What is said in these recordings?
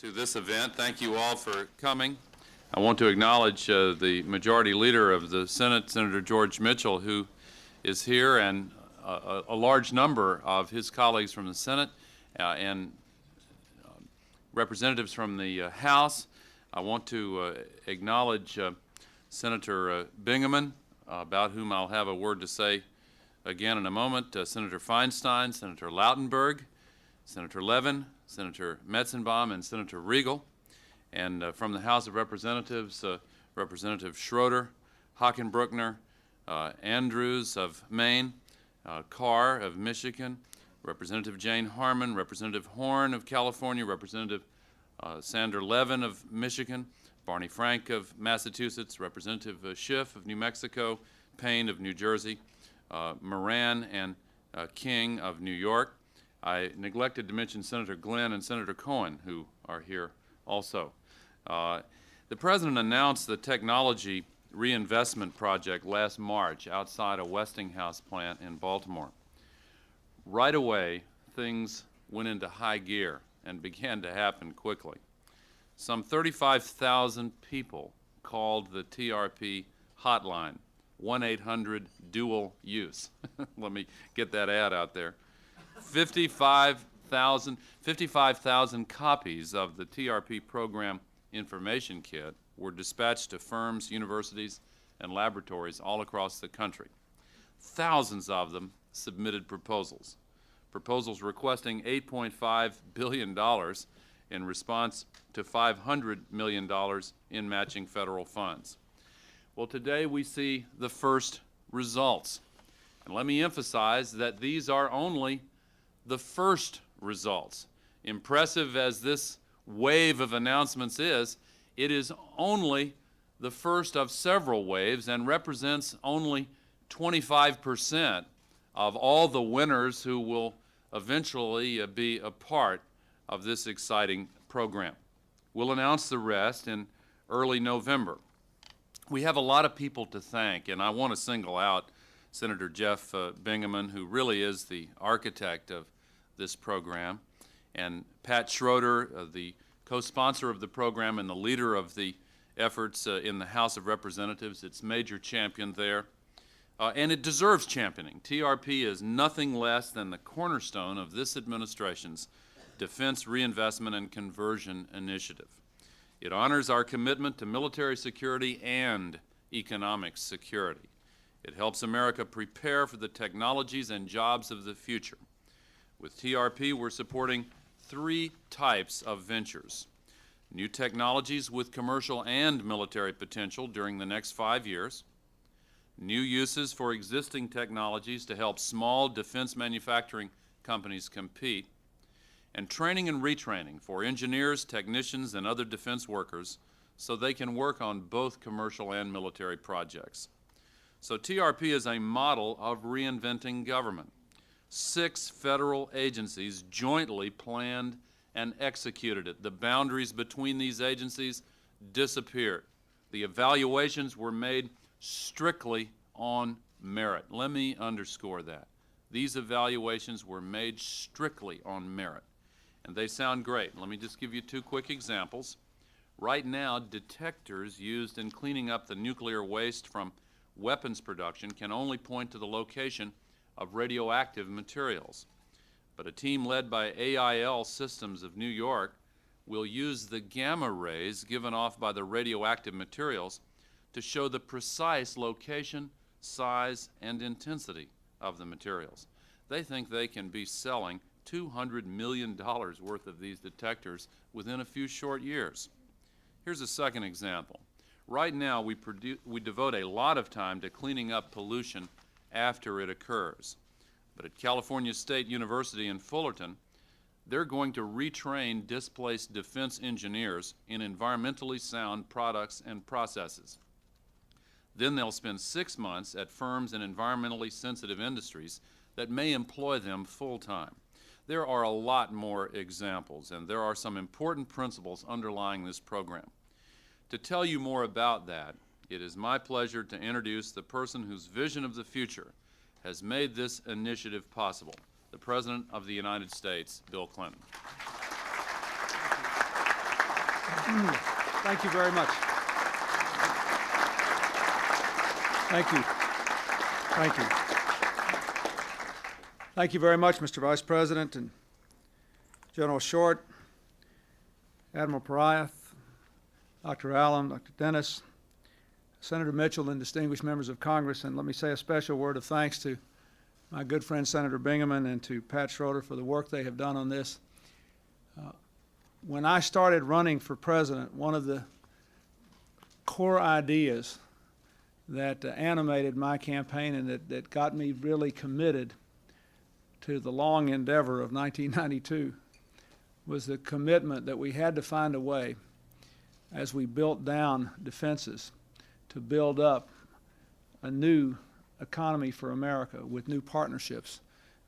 to this event. Thank you all for coming. I want to acknowledge the Majority Leader of the Senate, Senator George Mitchell, who is here, and a large number of his colleagues from the Senate and representatives from the House. I want to acknowledge Senator Bingaman, about whom I'll have a word to say again in a moment, Senator Feinstein, Senator Lautenberg, Senator Levin, Senator Metzenbaum, and Senator Riegel. And from the House of Representatives, Representative Schroeder, Hockenbruckner, Andrews of Maine, Carr of Michigan, Representative Jane Harmon, Representative Horn of California, Representative Sander Levin of Michigan, Barney Frank of Massachusetts, Representative Schiff of New Mexico, Payne of New Jersey, Moran and King of New York. I neglected to mention Senator Glenn and Senator Cohen, who are here also. The President announced the Technology Reinvestment Project last March outside a Westinghouse plant in Baltimore. Right away, things went into high gear and began to happen quickly. Some 35,000 people called the TRP hotline, 1-800-DUAL-USE. Let me get that ad out there. 55,000 copies of the TRP program information kit were dispatched to firms, universities, and laboratories all across the country. Thousands of them submitted proposals requesting $8.5 billion in response to $500 million in matching federal funds. Well, today we see the first results. And let me emphasize that these are only the first results. Impressive as this wave of announcements is, it is only the first of several waves and represents only 25% of all the winners who will eventually be a part of this exciting program. We'll announce the rest in early November. We have a lot of people to thank, and I want to single out Senator Jeff Bingaman, who really is the architect of this program, and Pat Schroeder, the co-sponsor of the program and the leader of the efforts in the House of Representatives, its major champion there. And it deserves championing. TRP is nothing less than the cornerstone of this administration's Defense Reinvestment and Conversion Initiative. It honors our commitment to military security and economic security. It helps America prepare for the technologies and jobs of the future. With TRP, we're supporting three types of ventures: new technologies with commercial and military potential during the next 5 years, new uses for existing technologies to help small defense manufacturing companies compete, and training and retraining for engineers, technicians, and other defense workers so they can work on both commercial and military projects. So TRP is a model of reinventing government. 6 federal agencies jointly planned and executed it. The boundaries between these agencies disappeared. The evaluations were made strictly on merit. Let me underscore that. These evaluations were made strictly on merit, and they sound great. Let me just give you 2 quick examples. Right now, detectors used in cleaning up the nuclear waste from weapons production can only point to the location of radioactive materials. But a team led by AIL Systems of New York will use the gamma rays given off by the radioactive materials to show the precise location, size, and intensity of the materials. They think they can be selling $200 million worth of these detectors within a few short years. Here's a second example. Right now, we devote a lot of time to cleaning up pollution after it occurs. But at California State University in Fullerton, they're going to retrain displaced defense engineers in environmentally sound products and processes. Then they'll spend 6 months at firms in environmentally sensitive industries that may employ them full-time. There are a lot more examples, and there are some important principles underlying this program. To tell you more about that, it is my pleasure to introduce the person whose vision of the future has made this initiative possible, the President of the United States, Bill Clinton. Thank you very much. Thank you. Thank you. Thank you very much, Mr. Vice President and General Short, Admiral Pariah, Dr. Allen, Dr. Dennis, Senator Mitchell, and distinguished members of Congress. And let me say a special word of thanks to my good friend Senator Bingaman and to Pat Schroeder for the work they have done on this. When I started running for president, one of the core ideas that animated my campaign and that got me really committed to the long endeavor of 1992 was the commitment that we had to find a way, as we built down defenses, to build up a new economy for America with new partnerships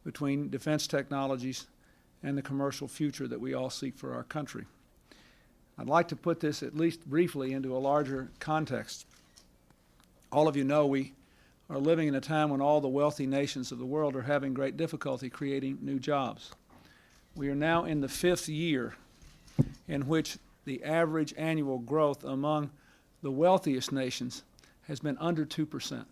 between defense technologies and the commercial future that we all seek for our country. I'd like to put this, at least briefly, into a larger context. All of you know we are living in a time when all the wealthy nations of the world are having great difficulty creating new jobs. We are now in the 5th year in which the average annual growth among the wealthiest nations has been under 2%.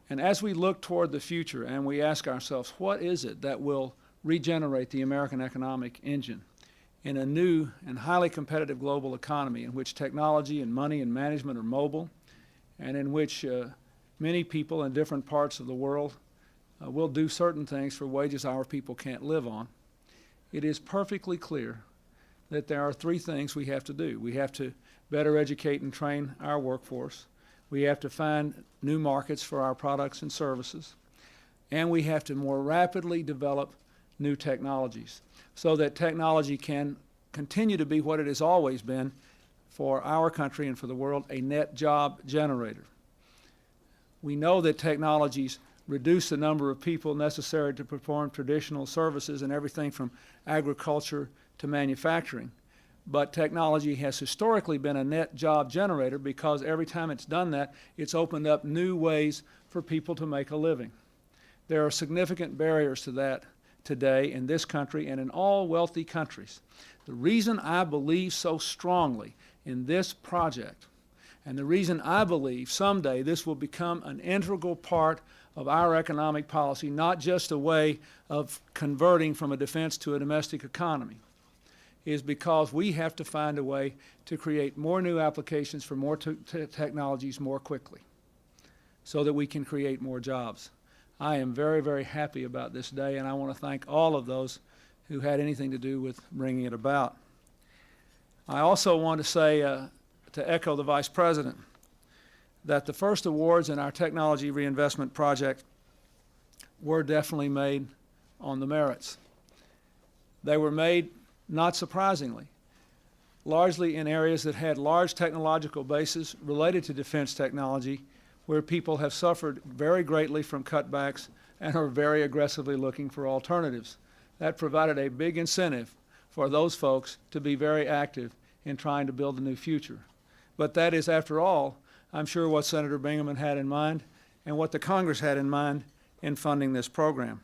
And as we look toward the future and we ask ourselves, what is it that will regenerate the American economic engine in a new and highly competitive global economy in which technology and money and management are mobile, and in which many people in different parts of the world will do certain things for wages our people can't live on, it is perfectly clear that there are 3 things we have to do. We have to better educate and train our workforce. We have to find new markets for our products and services. And we have to more rapidly develop new technologies so that technology can continue to be what it has always been for our country and for the world, a net job generator. We know that technologies reduce the number of people necessary to perform traditional services in everything from agriculture to manufacturing. But technology has historically been a net job generator because every time it's done that, it's opened up new ways for people to make a living. There are significant barriers to that today in this country and in all wealthy countries. The reason I believe so strongly in this project, and the reason I believe someday this will become an integral part of our economic policy, not just a way of converting from a defense to a domestic economy, is because we have to find a way to create more new applications for more technologies more quickly so that we can create more jobs. I am very, very happy about this day, and I want to thank all of those who had anything to do with bringing it about. I also want to say, to echo the Vice President, that the first awards in our Technology Reinvestment Project were definitely made on the merits. They were made, not surprisingly, largely in areas that had large technological bases related to defense technology, where people have suffered very greatly from cutbacks and are very aggressively looking for alternatives. That provided a big incentive for those folks to be very active in trying to build a new future. But that is, after all, I'm sure what Senator Bingaman had in mind and what the Congress had in mind in funding this program.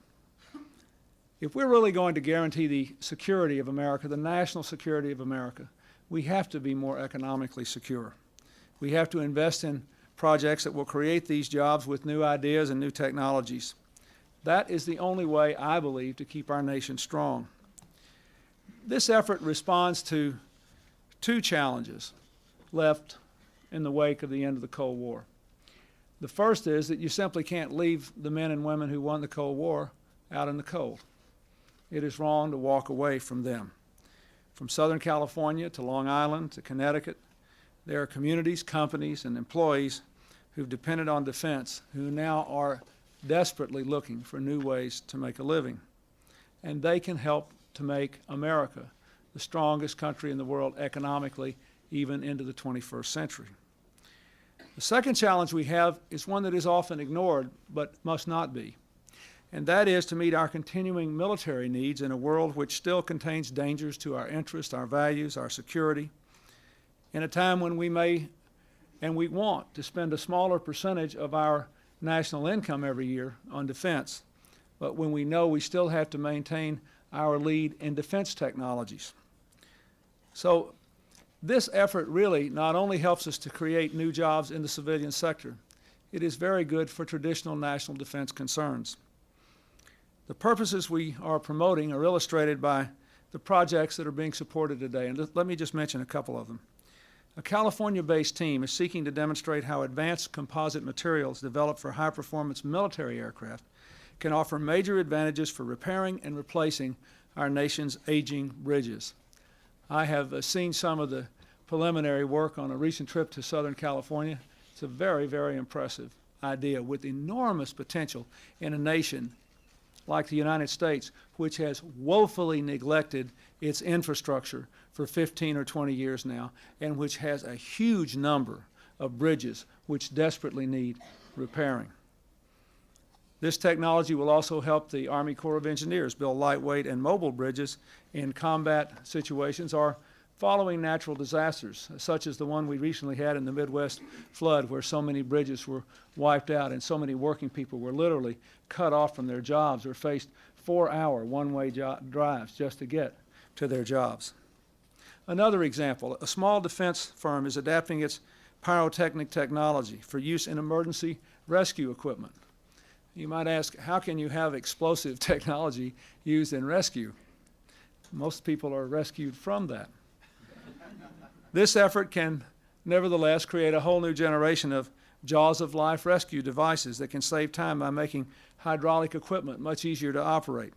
If we're really going to guarantee the security of America, the national security of America, we have to be more economically secure. We have to invest in projects that will create these jobs with new ideas and new technologies. That is the only way, I believe, to keep our nation strong. This effort responds to 2 challenges left in the wake of the end of the Cold War. The first is that you simply can't leave the men and women who won the Cold War out in the cold. It is wrong to walk away from them. From Southern California to Long Island to Connecticut, there are communities, companies, and employees who've depended on defense who now are desperately looking for new ways to make a living. And they can help to make America the strongest country in the world economically, even into the 21st century. The second challenge we have is one that is often ignored, but must not be. And that is to meet our continuing military needs in a world which still contains dangers to our interests, our values, our security, in a time when we may and we want to spend a smaller percentage of our national income every year on defense, but when we know we still have to maintain our lead in defense technologies. So This effort really not only helps us to create new jobs in the civilian sector, it is very good for traditional national defense concerns. The purposes we are promoting are illustrated by the projects that are being supported today, and let me just mention a couple of them. A California-based team is seeking to demonstrate how advanced composite materials developed for high-performance military aircraft can offer major advantages for repairing and replacing our nation's aging bridges. I have seen some of the preliminary work on a recent trip to Southern California. It's a very, very impressive idea with enormous potential in a nation like the United States, which has woefully neglected its infrastructure for 15 or 20 years now, and which has a huge number of bridges which desperately need repairing. This technology will also help the Army Corps of Engineers build lightweight and mobile bridges in combat situations or following natural disasters, such as the one we recently had in the Midwest flood, where so many bridges were wiped out and so many working people were literally cut off from their jobs or faced 4-hour one-way drives just to get to their jobs. Another example, a small defense firm is adapting its pyrotechnic technology for use in emergency rescue equipment. You might ask, how can you have explosive technology used in rescue? Most people are rescued from that. This effort can nevertheless create a whole new generation of jaws of life rescue devices that can save time by making hydraulic equipment much easier to operate.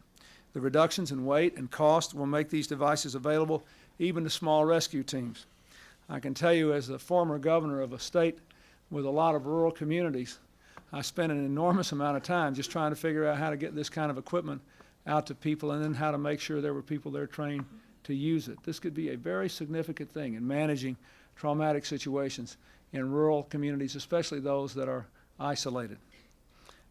The reductions in weight and cost will make these devices available even to small rescue teams. I can tell you, as the former governor of a state with a lot of rural communities, I spent an enormous amount of time just trying to figure out how to get this kind of equipment out to people and then how to make sure there were people there trained to use it. This could be a very significant thing in managing traumatic situations in rural communities, especially those that are isolated.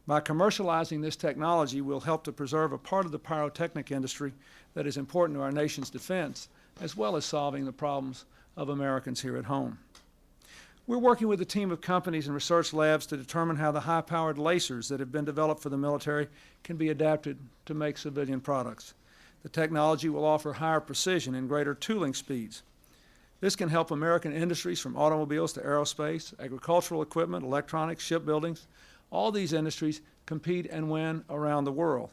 By commercializing this technology, we'll help to preserve a part of the pyrotechnic industry that is important to our nation's defense, as well as solving the problems of Americans here at home. We're working with a team of companies and research labs to determine how the high-powered lasers that have been developed for the military can be adapted to make civilian products. The technology will offer higher precision and greater tooling speeds. This can help American industries from automobiles to aerospace, agricultural equipment, electronics, shipbuildings. All these industries compete and win around the world.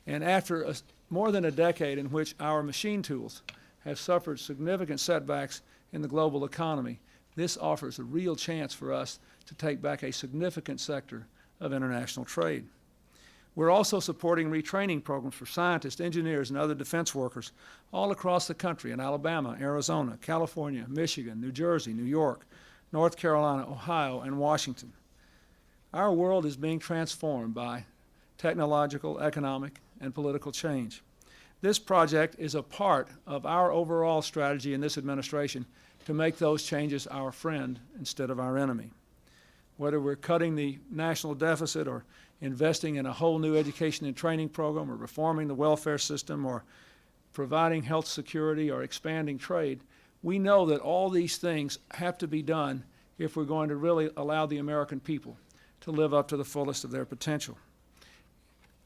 And after more than a decade in which our machine tools have suffered significant setbacks in the global economy, this offers a real chance for us to take back a significant sector of international trade. We're also supporting retraining programs for scientists, engineers, and other defense workers all across the country in Alabama, Arizona, California, Michigan, New Jersey, New York, North Carolina, Ohio, and Washington. Our world is being transformed by technological, economic, and political change. This project is a part of our overall strategy in this administration to make those changes our friend instead of our enemy. Whether we're cutting the national deficit or investing in a whole new education and training program or reforming the welfare system or providing health security or expanding trade, we know that all these things have to be done if we're going to really allow the American people to live up to the fullest of their potential.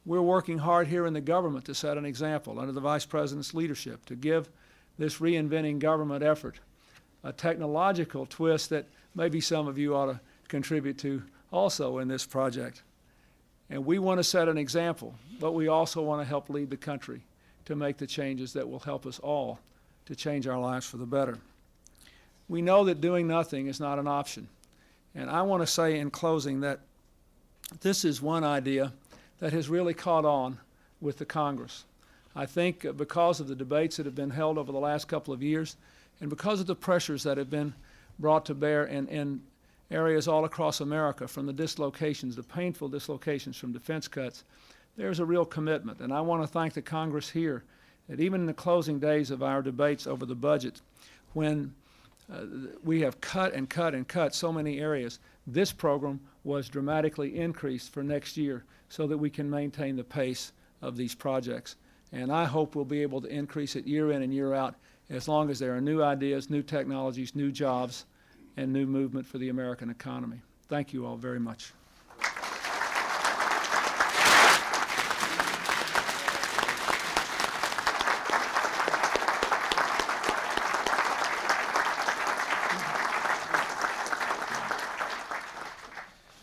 We're working hard here in the government to set an example under the Vice President's leadership to give this reinventing government effort a technological twist that maybe some of you ought to contribute to also in this project. And we want to set an example, but we also want to help lead the country to make the changes that will help us all to change our lives for the better. We know that doing nothing is not an option. And I want to say in closing that this is one idea that has really caught on with the Congress. I think because of the debates that have been held over the last couple of years and because of the pressures that have been brought to bear in areas all across America, from the dislocations, the painful dislocations from defense cuts, there's a real commitment. And I want to thank the Congress here that even in the closing days of our debates over the budget, when we have cut and cut and cut so many areas, this program was dramatically increased for next year so that we can maintain the pace of these projects. And I hope we'll be able to increase it year in and year out as long as there are new ideas, new technologies, new jobs, and new movement for the American economy. Thank you all very much.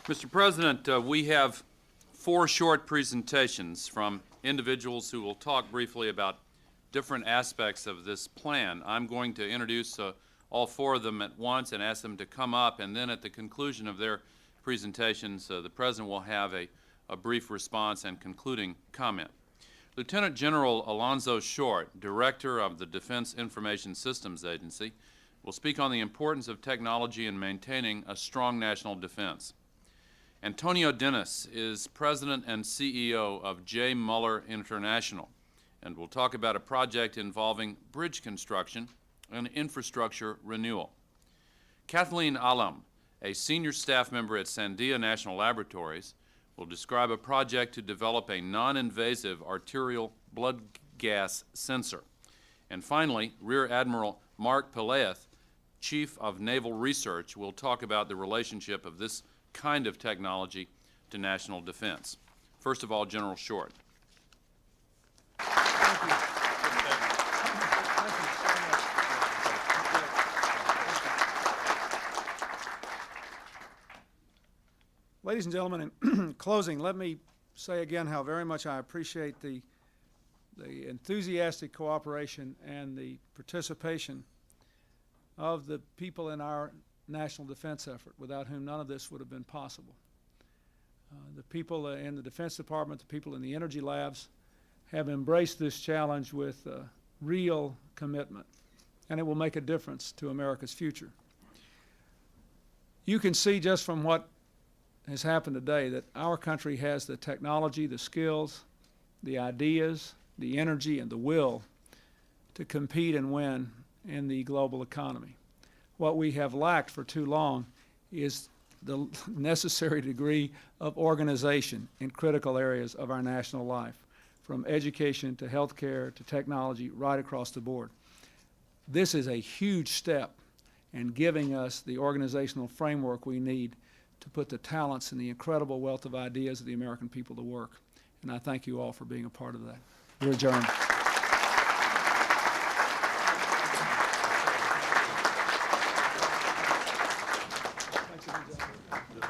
Mr. President, we have 4 short presentations from individuals who will talk briefly about different aspects of this plan. I'm going to introduce all 4 of them at once and ask them to come up, and then at the conclusion of their presentations, the President will have a brief response and concluding comment. Lieutenant General Alonzo Short, Director of the Defense Information Systems Agency, will speak on the importance of technology in maintaining a strong national defense. Antonio Dennis is President and CEO of J. Muller International and will talk about a project involving bridge construction and infrastructure renewal. Kathleen Alam, a senior staff member at Sandia National Laboratories, will describe a project to develop a non-invasive arterial blood gas sensor. And finally, Rear Admiral Mark Pelaeth, Chief of Naval Research, will talk about the relationship of this kind of technology to national defense. First of all, General Short. Ladies and gentlemen, in closing, let me say again how very much I appreciate the enthusiastic cooperation and the participation of the people in our national defense effort, without whom none of this would have been possible. The people in the Defense Department, the people in the energy labs have embraced this challenge with real commitment, and it will make a difference to America's future. You can see just from what has happened today that our country has the technology, the skills, the ideas, the energy, and the will to compete and win in the global economy. What we have lacked for too long is the necessary degree of organization in critical areas of our national life, from education to healthcare to technology, right across the board. This is a huge step in giving us the organizational framework we need to put the talents and the incredible wealth of ideas of the American people to work. And I thank you all for being a part of that. We're adjourned. Thanks again, John.